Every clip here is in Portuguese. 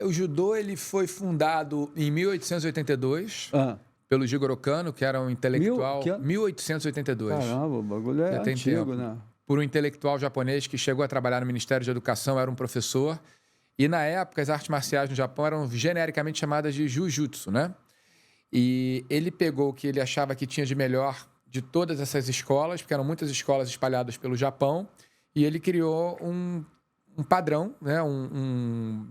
O judô ele foi fundado em 1882 pelo Jigoro Kano, que era um intelectual... 1882. Caramba, o bagulho é já tem antigo, tempo. né? Por um intelectual japonês que chegou a trabalhar no Ministério de Educação, era um professor. E, na época, as artes marciais no Japão eram genericamente chamadas de Jujutsu, né? E ele pegou o que ele achava que tinha de melhor de todas essas escolas, porque eram muitas escolas espalhadas pelo Japão, e ele criou um padrão, né? um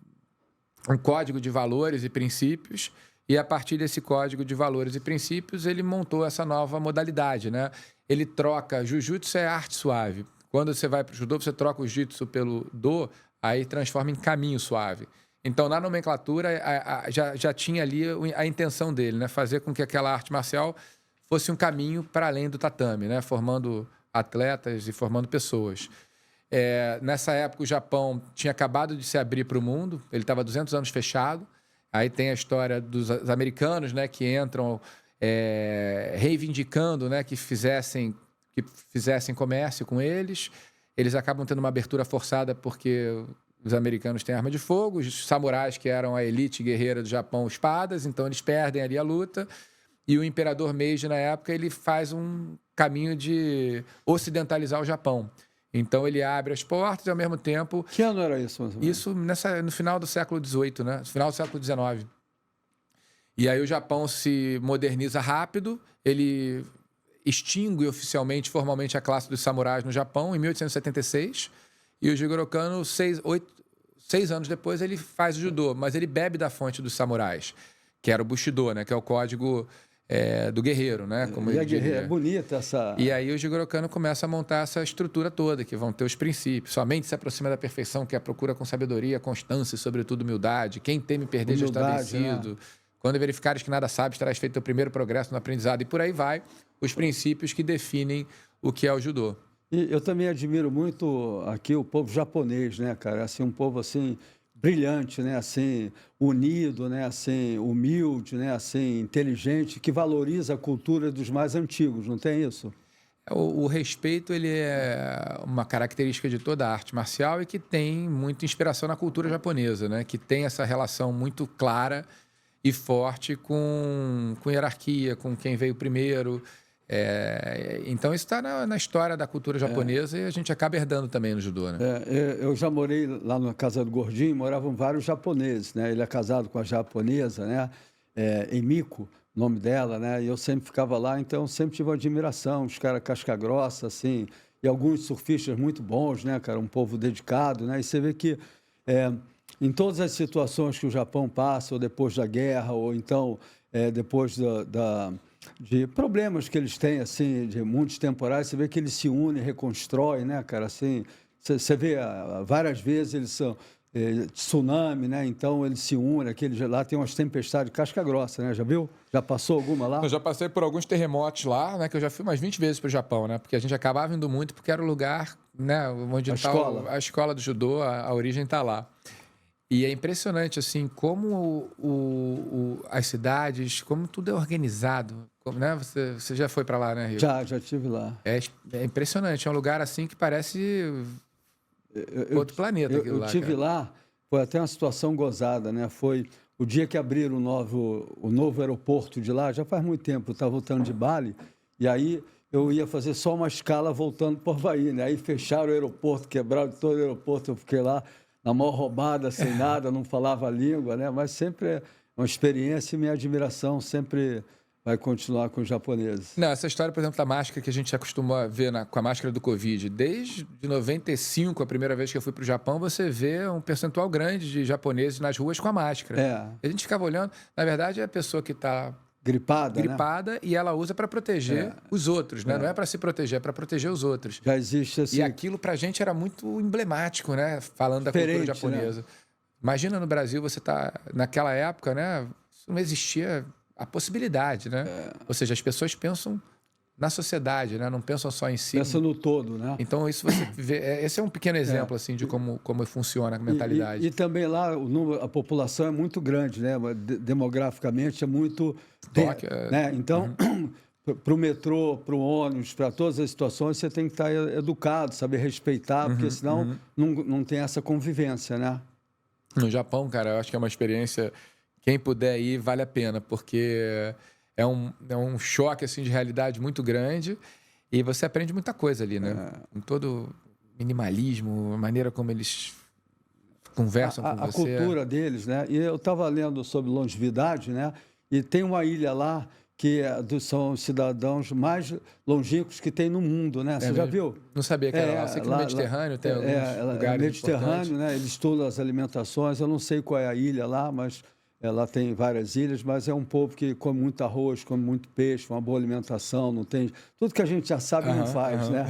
código de valores e princípios, e a partir desse código de valores e princípios, ele montou essa nova modalidade, né? Ele troca... Jujutsu é arte suave. Quando você vai para o judô, você troca o jitsu pelo do, aí transforma em caminho suave. Então, na nomenclatura, já tinha ali a intenção dele, né? Fazer com que aquela arte marcial fosse um caminho para além do tatame, né? Formando atletas e formando pessoas. Nessa época, o Japão tinha acabado de se abrir para o mundo, ele estava 200 anos fechado. Aí tem a história dos americanos, né, que entram reivindicando, né, que fizessem comércio com eles. Eles acabam tendo uma abertura forçada porque os americanos têm arma de fogo, os samurais, que eram a elite guerreira do Japão, espadas, então eles perdem ali a luta. E o imperador Meiji, na época, ele faz um caminho de ocidentalizar o Japão. Então, ele abre as portas e, ao mesmo tempo... Que ano era isso, mais ou menos? Isso no final do século XVIII, né? No final do século XIX. E aí o Japão se moderniza rápido, ele extingue oficialmente, formalmente, a classe dos samurais no Japão em 1876, e o Jigoro Kano, 6 anos depois, ele faz o judô, mas ele bebe da fonte dos samurais, que era o Bushido, né? Que é o código... do guerreiro, né? Como ele diria. É bonita essa... E aí o Jigoro Kano começa a montar essa estrutura toda, que vão ter os princípios. Somente se aproxima da perfeição, que é a procura com sabedoria, constância e, sobretudo, humildade. Quem teme perder Humildade, já está vencido. Né? Quando verificares que nada sabes, terás feito o primeiro progresso no aprendizado. E por aí vai os princípios que definem o que é o judô. E eu também admiro muito aqui o povo japonês, né, cara? Assim, um povo, assim... brilhante, né? Assim, unido, né? Assim, humilde, né? Assim, inteligente, que valoriza a cultura dos mais antigos, não tem isso? O respeito, ele é uma característica de toda a arte marcial e que tem muita inspiração na cultura japonesa, né? Que tem essa relação muito clara e forte com hierarquia, com quem veio primeiro. Então, isso está na história da cultura japonesa e a gente acaba herdando também no judô, né? Eu já morei lá na casa do Gordinho, moravam vários japoneses, né? Ele é casado com a japonesa, né? Emiko, o nome dela, né? E eu sempre ficava lá, então sempre tive uma admiração, os caras casca grossa, assim, e alguns surfistas muito bons, né, cara? Um povo dedicado, né? E você vê que em todas as situações que o Japão passa, ou depois da guerra, ou então depois de problemas que eles têm, assim, de muitos temporais, você vê que eles se unem, reconstroem, né, cara? Assim, você vê várias vezes eles são tsunami, né? Então eles se unem, aqueles lá tem umas tempestades de casca grossa, né? Já viu? Já passou alguma lá? Eu já passei por alguns terremotos lá, né? Que eu já fui umas 20 vezes para o Japão, né? Porque a gente acabava indo muito porque era o lugar, né? Onde está a escola do judô, a origem está lá. E é impressionante, assim, como as cidades, como tudo é organizado, né? Você já foi para lá, né, Rio? Já estive lá. É impressionante, é um lugar, assim, que parece outro planeta. Eu estive lá, foi até uma situação gozada, né? Foi o dia que abriram o novo aeroporto de lá, já faz muito tempo, eu estava voltando de Bali, e aí eu ia fazer só uma escala voltando para o Havaí, né? Aí fecharam o aeroporto, quebraram todo o aeroporto, eu fiquei lá na maior roubada, sem nada, não falava a língua, né? Mas sempre é uma experiência e minha admiração sempre vai continuar com os japoneses. Não, essa história, por exemplo, da máscara que a gente acostuma a ver com a máscara do Covid, desde 95, a primeira vez que eu fui para o Japão, você vê um percentual grande de japoneses nas ruas com a máscara. A gente ficava olhando, na verdade, é a pessoa que está gripada, né? E ela usa para proteger os outros, né? Não é para se proteger, é para proteger os outros. Já existe assim... E aquilo para a gente era muito emblemático, né? Falando da cultura japonesa. Né? Imagina no Brasil, você tá naquela época, né? Não existia a possibilidade, né? Ou seja, as pessoas pensam na sociedade, né? Não pensam só em si. Pensam no todo, né? Então, isso você vê... Esse é um pequeno exemplo, assim, de como funciona a mentalidade. E também lá, a população é muito grande, né? Demograficamente é muito... né? Então, para o metrô, para o ônibus, para todas as situações, você tem que estar educado, saber respeitar, porque senão não tem essa convivência, né? No Japão, cara, eu acho que é uma experiência, quem puder ir, vale a pena, porque é um choque assim, de realidade muito grande e você aprende muita coisa ali, né? Com todo minimalismo, a maneira como eles conversam com A você. cultura deles, né? E eu estava lendo sobre longevidade, né? E tem uma ilha lá que são os cidadãos mais longínquos que tem no mundo, né? Você já mesmo? viu? Não sabia que era lá. Eu sei que no Mediterrâneo tem alguns lugares Mediterrâneo, importantes. né? Eles estudam as alimentações. Eu não sei qual é a ilha lá, mas lá tem várias ilhas. Mas é um povo que come muito arroz, come muito peixe, uma boa alimentação. Não tem tudo que a gente já sabe não Aham, faz, aham. né?